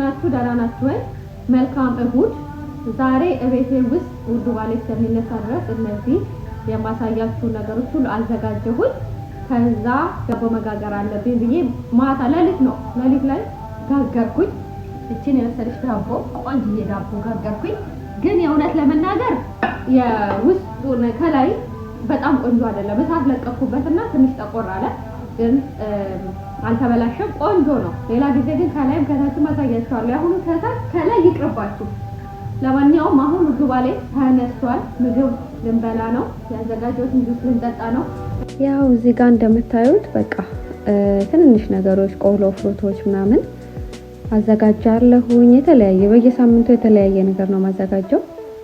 ናችሁ? ደህና ናችሁ ወይ? መልካም እሁድ። ዛሬ እቤቴ ውስጥ ውድ ባሌ እስከሚነሳ ድረስ እነዚህ የማሳያችሁ ነገሮች ሁሉ አዘጋጀሁኝ። ከዛ ዳቦ መጋገር አለብኝ ብዬ ማታ ሌሊት ላይ ጋገርኩኝ። እቺን የመሰለች ዳቦ ቆንጆዬ ዳቦ ጋገርኩኝ። ግን የእውነት ለመናገር የውስጡን ከላይ በጣም ቆንጆ አይደለም። እሳት ለቀኩበትና ትንሽ ጠቆር አለ። ግን አልተበላሸም፣ ቆንጆ ነው። ሌላ ጊዜ ግን ከላይም ከታችም አሳያችኋለሁ። አሁን ከላይ ይቅርባችሁ። ለማንኛውም አሁን ውድ ባሌ ተነስቷል። ምግብ ልንበላ ነው ያዘጋጀሁትን ጁስ ልንጠጣ ነው። ያው እዚህ ጋር እንደምታዩት በቃ ትንንሽ ነገሮች ቆሎ፣ ፍሩቶች ምናምን አዘጋጃለሁኝ። የተለያየ በየሳምንቱ የተለያየ ነገር ነው ማዘጋጀው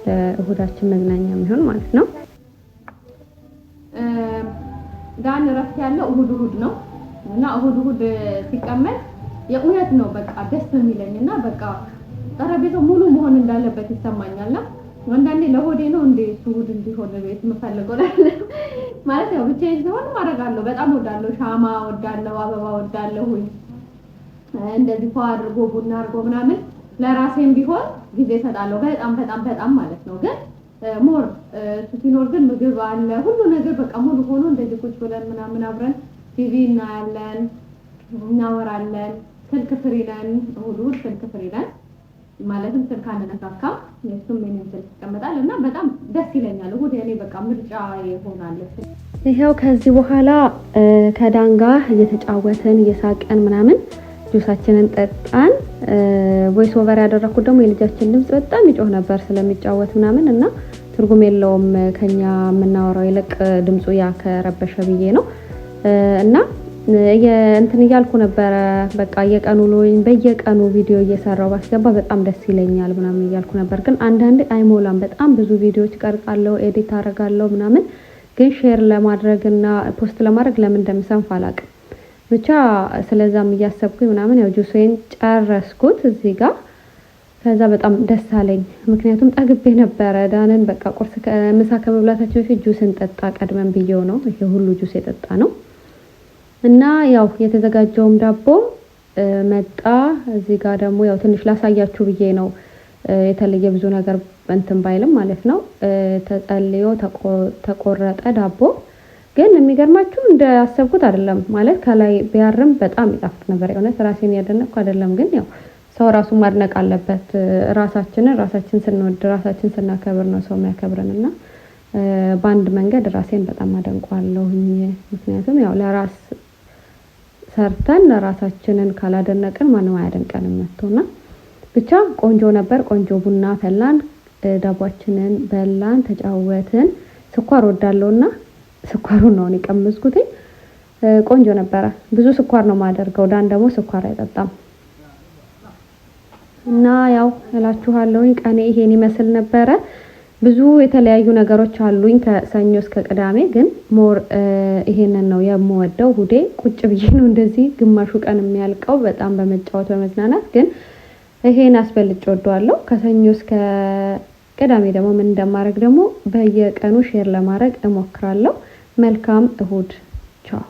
ለእሁዳችን መዝናኛ የሚሆን ማለት ነው። ዳን ረፍት ያለው እሁድ ነው እና እሁድ ሲቀመጥ የእውነት ነው በቃ ደስ የሚለኝና በቃ ጠረጴዛው ሙሉ መሆን እንዳለበት ይሰማኛልና አንዳንዴ ለሆዴ ነው እንደ እሁድ እንዲሆን ቤት የምፈልገው ማለት ያው ብቻዬን ሲሆን ማረጋለሁ። በጣም ወዳለሁ፣ ሻማ ወዳለሁ፣ አበባ ወዳለሁ። እንደዚህ ፏ አድርጎ ቡና አድርጎ ምናምን ለራሴም ቢሆን ጊዜ እሰጣለሁ። በጣም ማለት ነው። ግን ሞር ሲኖር ግን ምግብ አለ፣ ሁሉ ነገር በቃ ሙሉ ሆኖ እንደዚህ ቁጭ ብለን ምናምን አብረን ቲቪ እናያለን፣ እናወራለን። ስልክ ፍሪ ነን፣ እሁድ ስልክ ፍሪ ነን ማለትም ስልክ አንነካካም። እሱም ምንም ስልክ ይቀመጣል እና በጣም ደስ ይለኛል። እሁድ የኔ በቃ ምርጫ ይሆናል። ይሄው ከዚህ በኋላ ከዳን ጋር እየተጫወትን እየሳቀን ምናምን ጁሳችንን ጠጣን። ቮይስ ኦቨር ያደረኩት ደግሞ የልጃችን ድምጽ በጣም ይጮህ ነበር ስለሚጫወት ምናምን እና ትርጉም የለውም ከኛ የምናወራው ይልቅ ድምጹ ያከረበሸ ብዬ ነው እና እንትን እያልኩ ነበረ። በቃ በየቀኑ ቪዲዮ እየሰራው ባስገባ በጣም ደስ ይለኛል ምናምን እያልኩ ነበር። ግን አንዳንዴ አይሞላም። በጣም ብዙ ቪዲዮዎች ቀርጻለሁ፣ ኤዲት አደርጋለሁ ምናምን። ግን ሼር ለማድረግና ፖስት ለማድረግ ለምን እንደምሰንፍ አላውቅም። ብቻ ስለዛም እያሰብኩኝ ምናምን ያው ጁሴን ጨረስኩት እዚህ ጋር። ከዛ በጣም ደስ አለኝ፣ ምክንያቱም ጠግቤ ነበረ። ዳንን በቃ ምሳ ከመብላታችን በፊት ጁስ እንጠጣ ቀድመን ብዬው ነው ይሄ ሁሉ ጁስ የጠጣ ነው። እና ያው የተዘጋጀውም ዳቦ መጣ። እዚህ ጋር ደግሞ ያው ትንሽ ላሳያችሁ ብዬ ነው፣ የተለየ ብዙ ነገር እንትን ባይልም ማለት ነው። ተጸልዮ ተቆረጠ ዳቦ። ግን የሚገርማችሁ እንዳሰብኩት አይደለም ማለት ከላይ ቢያርም በጣም ይጣፍጥ ነበር። የሆነ ራሴን ያደነቅኩ አይደለም። ግን ያው ሰው ራሱን ማድነቅ አለበት። ራሳችን ስንወድ ራሳችን ስናከብር ነው ሰው የሚያከብረንና በአንድ መንገድ ራሴን በጣም አደንቀዋለሁኝ። ምክንያቱም ያው ለራስ ሰርተን ለራሳችንን ካላደነቅን ማንም አያደንቀንም መጥቶና ብቻ ቆንጆ ነበር። ቆንጆ ቡና ፈላን፣ ዳቦአችንን በላን፣ ተጫወትን። ስኳር ወዳለውና ስኳሩን ነው የቀመስኩት። ቆንጆ ነበረ። ብዙ ስኳር ነው ማደርገው። ዳን ደግሞ ስኳር አይጠጣም እና ያው እላችኋለሁኝ ቀኔ ይሄን ይመስል ነበረ። ብዙ የተለያዩ ነገሮች አሉኝ ከሰኞ እስከ ቅዳሜ። ግን ሞር ይሄንን ነው የምወደው። ሁዴ ቁጭ ብዬ ነው እንደዚህ ግማሹ ቀን የሚያልቀው በጣም በመጫወት በመዝናናት። ግን ይሄን አስበልጬ ወደዋለሁ። ከሰኞ እስከ ቅዳሜ ደግሞ ምን እንደማደርግ ደግሞ በየቀኑ ሼር ለማድረግ እሞክራለሁ። መልካም እሁድ። ቻው።